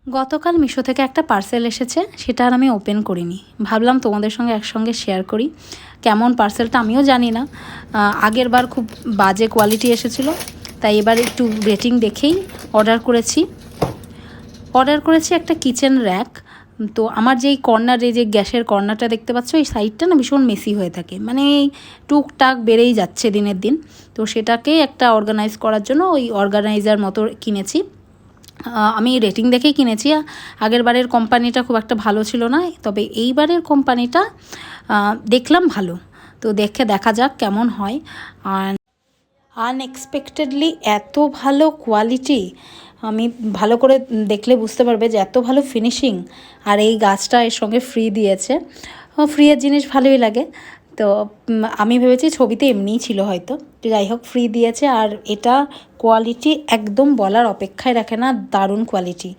গতকাল মিশো থেকে একটা পার্সেল এসেছে, সেটা আর আমি ওপেন করিনি। ভাবলাম তোমাদের সঙ্গে একসঙ্গে শেয়ার করি। কেমন পার্সেলটা আমিও জানি না। আগের বার খুব বাজে কোয়ালিটি এসেছিলো, তাই এবার একটু রেটিং দেখেই অর্ডার করেছি একটা কিচেন র্যাক। তো আমার যেই কর্নার, এই যে গ্যাসের কর্নারটা দেখতে পাচ্ছ, এই সাইডটা না ভীষণ মেসি হয়ে থাকে, মানে এই টুকটাক বেড়েই যাচ্ছে দিনের দিন। তো সেটাকে একটা অর্গানাইজ করার জন্য ওই অর্গানাইজার মতো কিনেছি। আমি রেটিং দেখেই কিনেছি। আগের বারের কোম্পানিটা খুব একটা ভালো ছিল না, তবে এইবারের কোম্পানিটা দেখলাম ভালো। তো দেখা যাক কেমন হয়। আর আনএক্সপেক্টেডলি এত ভালো কোয়ালিটি, আমি ভালো করে দেখলে বুঝতে পারবে যে এত ভালো ফিনিশিং। আর এই গাছটা এর সঙ্গে ফ্রি দিয়েছে। ফ্রিয়ের জিনিস ভালোই লাগে। তো আমি ভেবেছি ছবিতে এমনিই ছিল হয়তো, তো যাই হোক ফ্রি দিয়েছে। আর এটা কোয়ালিটি একদম বলার অপেক্ষায় রাখে না, দারুণ কোয়ালিটি।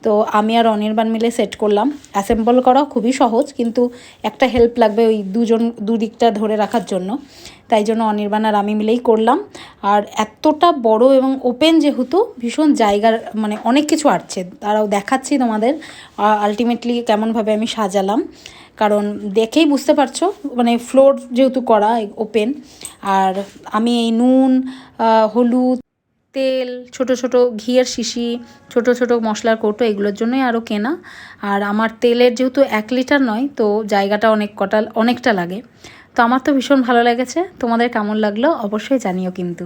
তো আমি আর অনির্বাণ মিলে সেট করলাম। অ্যাসেম্বল করা খুবই সহজ, কিন্তু একটা হেল্প লাগবে ওই দুদিকটা ধরে রাখার জন্য। তাই জন্য অনির্বাণ আর আমি মিলেই করলাম। আর এতটা বড় এবং ওপেন, যেহেতু ভীষণ জায়গার, মানে অনেক কিছু আসছে। তারাও দেখাচ্ছি তোমাদের আলটিমেটলি কেমনভাবে আমি সাজালাম। কারণ দেখেই বুঝতে পারছো, মানে ফ্লোর যেহেতু করা ওপেন। আর আমি এই নুন, হলুদ, তেল, ছোট ছোট ঘিয়ের শিশি, ছোট ছোট মশলার কৌটো, এগুলোর জন্যই আরও কেনা। আর আমার তেলের যেহেতু 1 লিটার নয়, তো জায়গাটা অনেকটা লাগে। তো আমার তো ভীষণ ভালো লেগেছে। তোমাদের কেমন লাগলো অবশ্যই জানিও কিন্তু।